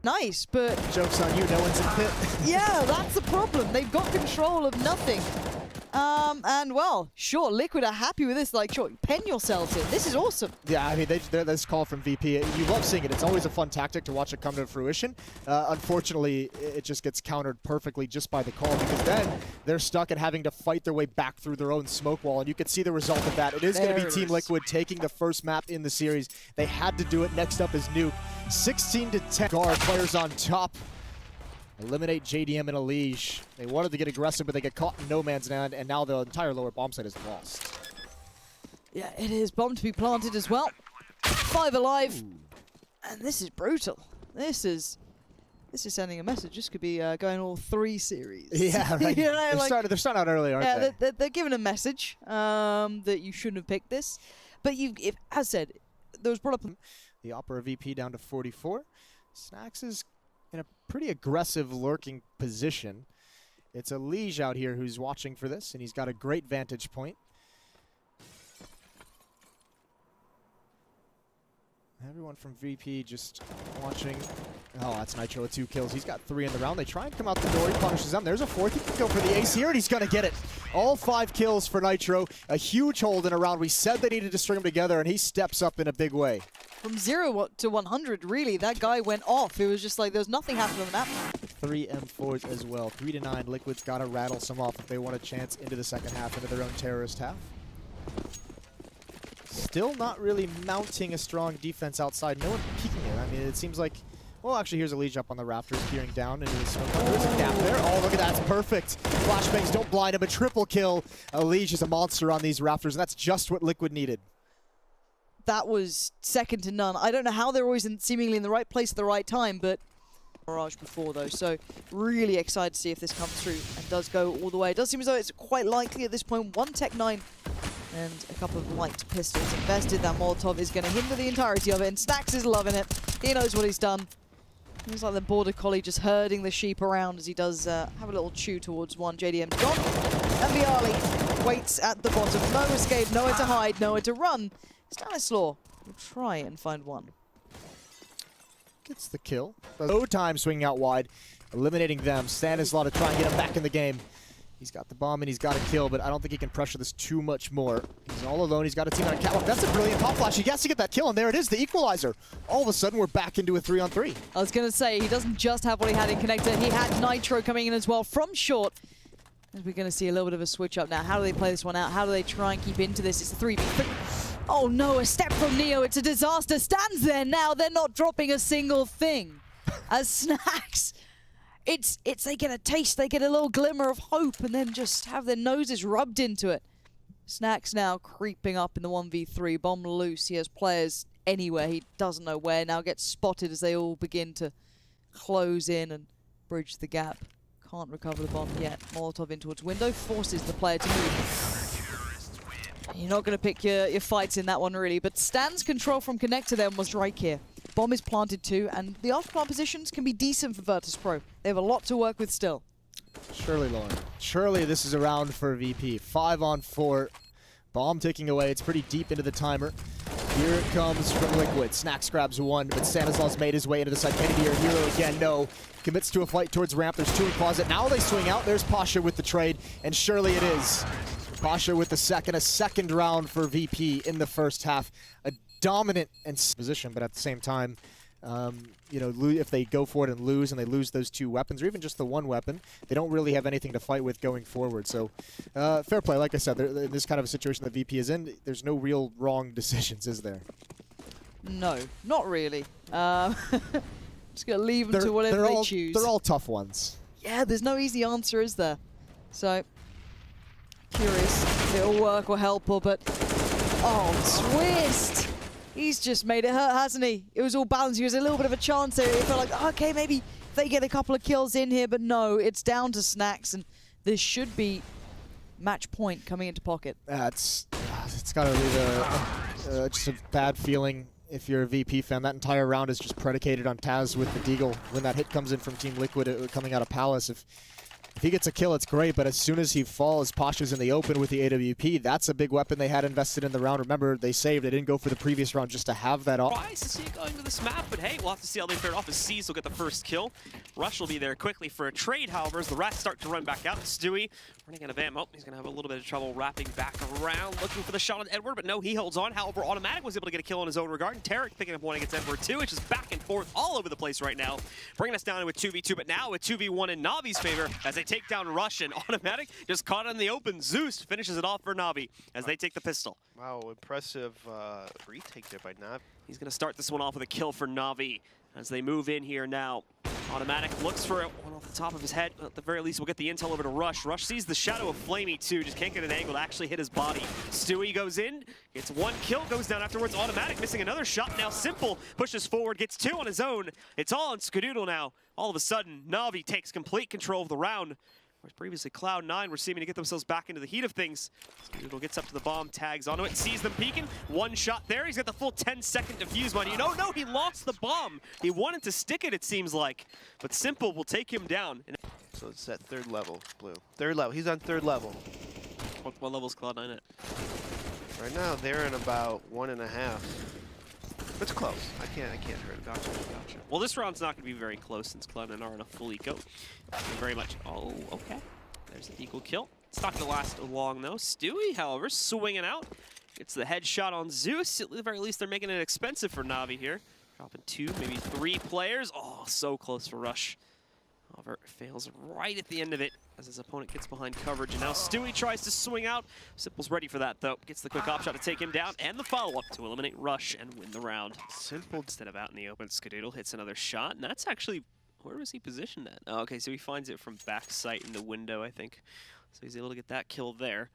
Nice, but... Joke's on you, no one's in pit. Yeah, that's the problem. They've got control of nothing. And well, sure, Liquid are happy with this. Like, sure, pen yourselves in. This is awesome. Yeah, I mean, this call from VP, you love seeing it. It's always a fun tactic to watch it come to fruition. Unfortunately, it just gets countered perfectly just by the call, because then they're stuck at having to fight their way back through their own smoke wall, and you can see the result of that. It is going to be Team Liquid taking the first map in the series. They had to do it. Next up is Nuke. 16-10 guard players on top. Eliminate JDM and Elige. They wanted to get aggressive, but they get caught in no man's land, and now the entire lower bomb site is lost. Yeah, it is. Bomb to be planted as well. 5 alive. Ooh. And this is brutal. This is sending a message. This could be going all 3 series. Yeah, right. You know, they're starting out early, aren't they? They're giving a message that you shouldn't have picked this. But as said, there was brought up... The Opera VP down to 44. Snacks is in a pretty aggressive lurking position. It's Elige out here who's watching for this, and he's got a great vantage point. Everyone from VP just watching. Oh, that's Nitro with 2 kills. He's got 3 in the round. They try and come out the door. He punishes them. There's a 4th. He can go for the ace here, and he's going to get it. All 5 kills for Nitro. A huge hold in a round. We said they needed to string them together, and he steps up in a big way. From 0 to 100, really, that guy went off. It was just like there was nothing happening on the map. 3 M4s as well. 3 to 9. Liquid's got to rattle some off if they want a chance into the second half, into their own terrorist half. Still not really mounting a strong defense outside. No one peeking it. I mean, it seems like... Well, actually, here's Elige up on the rafters, peering down into the smoke. Oh, there's a gap there. Oh, look at that. It's perfect. Flashbangs don't blind him. A triple kill. Elige is a monster on these rafters, and that's just what Liquid needed. That was second to none. I don't know how they're always seemingly in the right place at the right time, but... Mirage before, though, so really excited to see if this comes through and does go all the way. It does seem as though it's quite likely at this point. 1 Tech 9 and a couple of light pistols invested. That Molotov is going to hinder the entirety of it, and Snacks is loving it. He knows what he's done. He's like the border collie just herding the sheep around as he does have a little chew towards one. JDM's gone, and Viali waits at the bottom. No escape, nowhere to hide, nowhere to run. Stanislaw will try and find one. Gets the kill. No time swinging out wide, eliminating them. Stanislaw to try and get him back in the game. He's got the bomb and he's got a kill, but I don't think he can pressure this too much more. He's all alone. He's got a team on a catwalk. That's a brilliant pop flash. He has to get that kill, and there it is, the equalizer. All of a sudden, we're back into a 3-on-3. I was going to say, he doesn't just have what he had in Connector. He had Nitro coming in as well from short. As we're going to see a little bit of a switch up now. How do they play this one out? How do they try and keep into this? It's a 3v3. Oh no, a step from Neo. It's a disaster. Stands there now. They're not dropping a single thing. As Snacks... It's they get a taste, they get a little glimmer of hope, and then just have their noses rubbed into it. Snacks now creeping up in the 1v3. Bomb loose. He has players anywhere. He doesn't know where. Now gets spotted as they all begin to close in and bridge the gap. Can't recover the bomb yet. Molotov in towards window. Forces the player to move. You're not going to pick your fights in that one, really. But Stan's control from Connector then was right here. Bomb is planted too, and the off-plant positions can be decent for Virtus.Pro. They have a lot to work with still. Surely, Lauren. Surely this is a round for VP. 5-on-4. Bomb ticking away. It's pretty deep into the timer. Here it comes from Liquid. Snacks grabs 1, but Stanislaw's made his way into the side. Kennedy or Hero again, no. Commits to a fight towards ramp. There's 2 in closet. Now they swing out. There's Pasha with the trade, and surely it is. Pasha with the second. A second round for VP in the first half. A dominant and position, but at the same time, you know, if they go for it and they lose those 2 weapons, or even just the 1 weapon, they don't really have anything to fight with going forward. So, fair play. Like I said, in this kind of a situation that VP is in, there's no real wrong decisions, is there? No, not really. Just gonna leave them to whatever they choose. They're all tough ones. Yeah, there's no easy answer, is there? So, curious if it'll work or help, but oh, Twistzz! He's just made it hurt, hasn't he? It was all balanced. He was a little bit of a chance there. It felt like, okay, maybe they get a couple of kills in here, but no, it's down to Snacks, and this should be match point coming into pocket. It's got to be just a bad feeling if you're a VP fan. That entire round is just predicated on Taz with the Deagle. When that hit comes in from Team Liquid coming out of Palace, if If he gets a kill, it's great, but as soon as he falls, Pasha's in the open with the AWP. That's a big weapon they had invested in the round. Remember, they saved. They didn't go for the previous round just to have that off. Surprised to see it going to this map, but hey, we'll have to see how they fare off as C's will get the first kill. Rush will be there quickly for a trade, however, as the rest start to run back out. Stewie running out of ammo. He's going to have a little bit of trouble wrapping back around, looking for the shot on Edward, but no, he holds on. However, Automatic was able to get a kill in his own regard, and Tarek picking up one against Edward too. It's just back and forth all over the place right now, bringing us down to a 2v2, but now a 2v1 in Navi's favor as they take down Rush, and Automatic just caught in the open. Zeus finishes it off for Navi as they take the pistol. Wow, impressive retake there by Navi. He's going to start this one off with a kill for Navi as they move in here now. Automatic looks for one off the top of his head. At the very least, we'll get the intel over to Rush. Rush sees the shadow of Flamey too, just can't get an angle to actually hit his body. Stewie goes in, gets one kill, goes down afterwards. Automatic missing another shot. Now s1mple pushes forward, gets two on his own. It's all on CSGOWHO now. All of a sudden, Navi takes complete control of the round. Whereas previously Cloud9 were seeming to get themselves back into the heat of things. CSGOWHO gets up to the bomb, tags onto it, sees them peeking. One shot there. He's got the full 10-second defuse money. No, he lost the bomb. He wanted to stick it seems like. But s1mple will take him down. So it's at third level, Blue. Third level. He's on third level. What level is Cloud9 at? Right now, they're in about 1.5. It's close. I can't hurt it. Gotcha. Well, this round's not going to be very close since Cloud9 are in a full eco. Very much. Oh, okay. There's an equal kill. It's not going to last long, though. Stewie, however, swinging out. Gets the headshot on Zeus. At the very least, they're making it expensive for Navi here. Dropping 2, maybe 3 players. Oh, so close for Rush. However, fails right at the end of it as his opponent gets behind coverage. And now Stewie tries to swing out. s1mple's ready for that, though. Gets the quick op shot to take him down and the follow-up to eliminate Rush and win the round. s1mple, instead of out in the open, CSGOWHO hits another shot. And that's actually, where was he positioned at? Oh, okay, so he finds it from back sight in the window, I think. So he's able to get that kill there.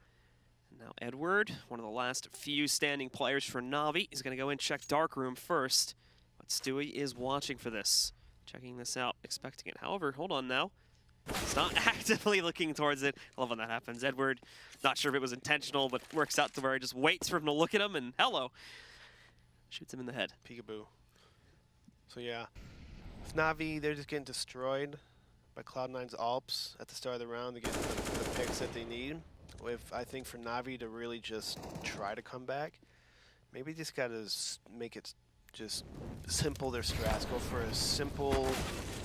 And now Edward, one of the last few standing players for Navi, is going to go in check Darkroom first. But Stewie is watching for this. Checking this out, expecting it. However, hold on now. He's not actively looking towards it. I love when that happens. Edward, not sure if it was intentional, but works out to where he just waits for him to look at him, and hello. Shoots him in the head. Peekaboo. So yeah, with Navi, they're just getting destroyed by Cloud9's Alps at the start of the round to get the picks that they need. I think for Navi to really just try to come back, maybe just gotta make it just simple their strats. Go for a simple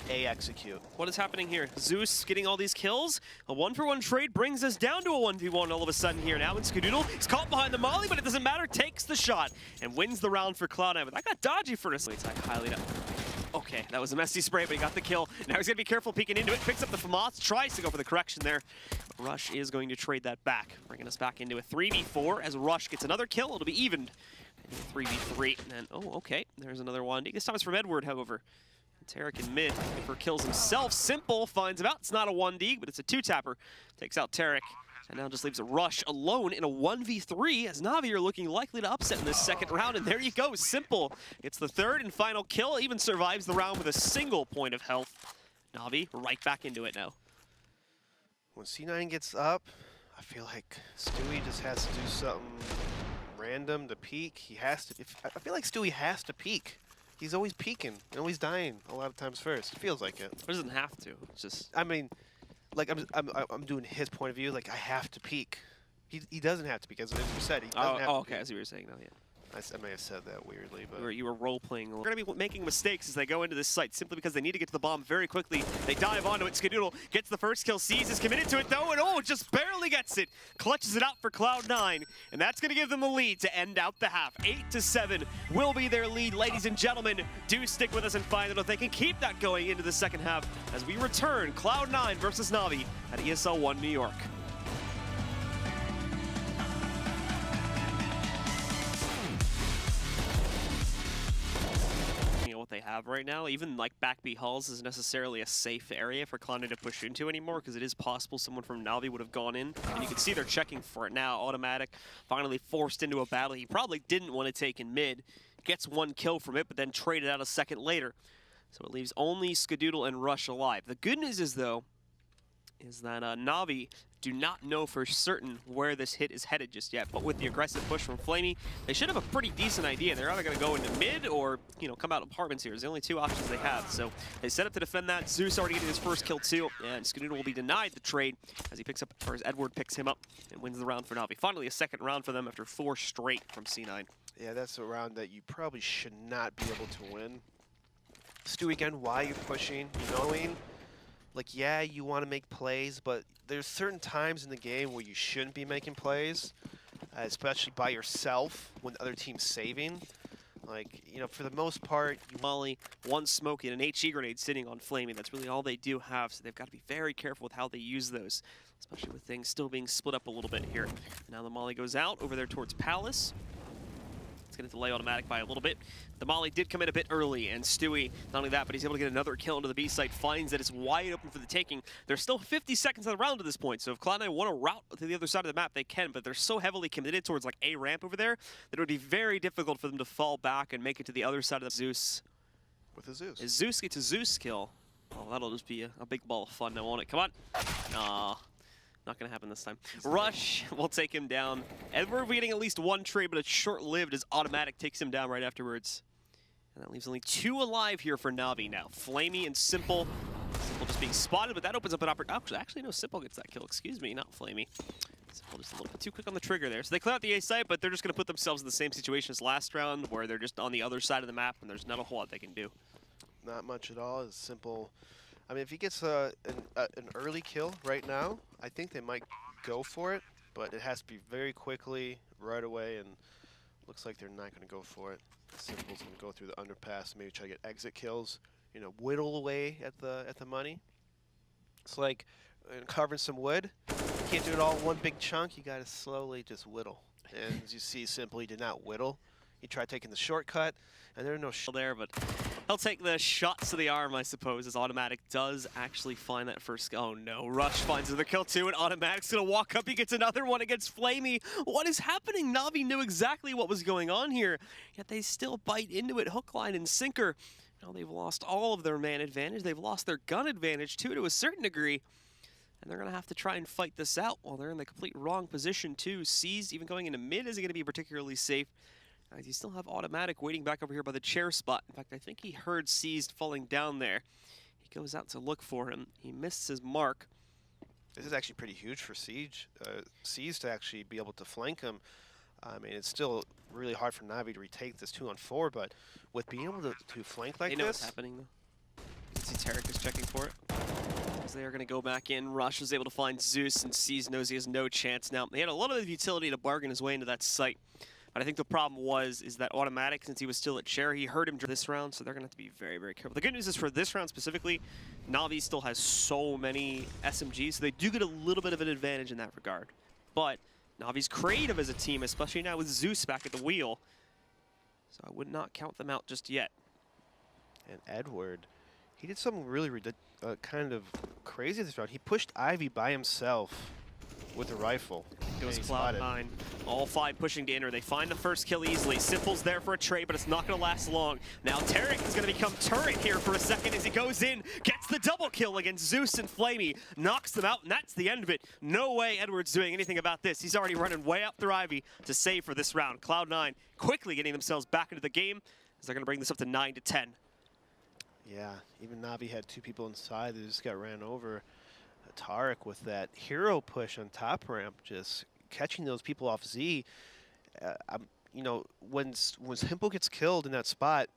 A execute. What is happening here? Zeus getting all these kills. A 1-for-1 trade brings us down to a 1v1 all of a sudden here. Now in CSGOWHO, he's caught behind the molly, but it doesn't matter. Takes the shot and wins the round for Cloud9. But that got dodgy for us. Highly up. Okay, that was a messy spray, but he got the kill. Now he's going to be careful peeking into it. Picks up the FAMAS, tries to go for the correction there. But Rush is going to trade that back, bringing us back into a 3v4 as Rush gets another kill. It'll be evened. 3v3, and then, oh, okay, there's another one. This time it's from Edward, however. Tarek in mid, looking for kills himself. s1mple finds him out. It's not a 1D, but it's a 2-tapper. Takes out Tarek, and now just leaves a Rush alone in a 1v3, as Navi are looking likely to upset in this second round, and there you go, s1mple gets the third and final kill, even survives the round with a single point of health. Navi right back into it now. When C9 gets up, I feel like Stewie just has to do something random to peek. He has to. I feel like Stewie has to peek. He's always peeking and always dying a lot of times first. It feels like it. He doesn't have to. It's just. I mean, like I'm doing his point of view. Like I have to peek. He doesn't have to peek, as you said. He doesn't have to okay. peek. I see what you're saying now. Yeah. I may have said that weirdly, but you were role-playing. They're going to be making mistakes as they go into this site simply because they need to get to the bomb very quickly. They dive onto it. CSGOWHO gets the first kill. Sees is committed to it though, and oh, just barely gets it. Clutches it out for Cloud9, and that's going to give them the lead to end out the half. 8-7 will be their lead, ladies and gentlemen. Do stick with us and find out if they can keep that going into the second half as we return Cloud9 versus Navi at ESL One New York. What they have right now, even like back B halls isn't necessarily a safe area for Cloud9 to push into anymore, because it is possible someone from Navi would have gone in, and you can see they're checking for it now. Automatic finally forced into a battle he probably didn't want to take in mid, gets one kill from it, but then traded out a second later. So it leaves only CSGOWHO and Rush alive. The good news is though, is that NaVi do not know for certain where this hit is headed just yet, but with the aggressive push from Flamey, they should have a pretty decent idea. They're either going to go into mid or, you know, come out apartments here. It's the only two options they have. So they set up to defend that. Zeus already getting his first kill too, and Skadoodle will be denied the trade as he picks up, or as Edward picks him up and wins the round for NaVi. Finally, a second round for them after 4 straight from C9. Yeah, that's a round that you probably should not be able to win. Stu, again, why you're pushing, knowing, like, yeah, you want to make plays, but there's certain times in the game where you shouldn't be making plays, especially by yourself when the other team's saving. Like, you know, for the most part, Molly, 1 smoke and an HE grenade sitting on Flamey. That's really all they do have, so they've got to be very careful with how they use those, especially with things still being split up a little bit here. Now the Molly goes out over there towards Palace. It's going to delay automatic by a little bit. The Molly did come in a bit early, and Stewie, not only that, but he's able to get another kill into the B site, finds that it's wide open for the taking. There's still 50 seconds of the round at this point, so if Cloud9 want to route to the other side of the map, they can, but they're so heavily committed towards like A ramp over there that it would be very difficult for them to fall back and make it to the other side of the Zeus. with a Zeus. As Zeus gets a Zeus kill, oh, that'll just be a big ball of fun now, won't it? Come on. Aw. Not going to happen this time. Rush will take him down. Edward getting at least 1 trade, but it's short-lived as automatic takes him down right afterwards. And that leaves only 2 alive here for NaVi now. Flamey and s1mple. s1mple just being spotted, but that opens up an opportunity. Actually, no, s1mple gets that kill. Excuse me, not Flamey. s1mple just a little bit too quick on the trigger there. So they clear out the A site, but they're just going to put themselves in the same situation as last round, where they're just on the other side of the map, and there's not a whole lot they can do. Not much at all. It's simple. I mean, if he gets an early kill right now, I think they might go for it, but it has to be very quickly, right away, and looks like they're not going to go for it. s1mple's going to go through the underpass, maybe try to get exit kills, you know, whittle away at the money. It's like carving some wood. You can't do it all in one big chunk. You got to slowly just whittle. And as you see, s1mple did not whittle. He tried taking the shortcut, and there are no There, but he'll take the shots to the arm, I suppose, as automatic does actually find that first. Oh no, Rush finds the kill too, and automatic's gonna walk up. He gets another one against Flamey. What is happening? NaVi knew exactly what was going on here, yet they still bite into it, hook, line, and sinker. Now they've lost all of their man advantage. They've lost their gun advantage too, to a certain degree. And they're going to have to try and fight this out while they're in the complete wrong position too. Seized, even going into mid, isn't going to be particularly safe. You still have automatic waiting back over here by the chair spot. In fact, I think he heard Seized falling down there. He goes out to look for him. He missed his mark. This is actually pretty huge for Seized to actually be able to flank him. I mean, it's still really hard for NaVi to retake this 2-on-4, but with being able to flank like They know this... what's happening, though. You can see Tarek is checking for it. As they are going to go back in. Rush was able to find Zeus, and Seized knows he has no chance now. They had a lot of utility to bargain his way into that site. But I think the problem is that automatic, since he was still at chair, he heard him this round, so they're going to have to be very, very careful. The good news is for this round specifically, NaVi still has so many SMGs, so they do get a little bit of an advantage in that regard. But NaVi's creative as a team, especially now with Zeus back at the wheel, so I would not count them out just yet. And Edward, he did something really kind of crazy this round. He pushed Ivy by himself with a rifle. Goes Cloud9. All 5 pushing to enter. They find the first kill easily. s1mple's there for a trade, but it's not going to last long. Now Tarek is going to become turret here for a second as he goes in, gets the double kill against Zeus and Flamey, knocks them out, and that's the end of it. No way Edward's doing anything about this. He's already running way up through Ivy to save for this round. Cloud9 quickly getting themselves back into the game as they're going to bring this up to 9-10. Yeah, even NaVi had 2 people inside. They just got ran over. Tarek with that hero push on top ramp, just catching those people off Z. You know, when s1mple gets killed in that spot,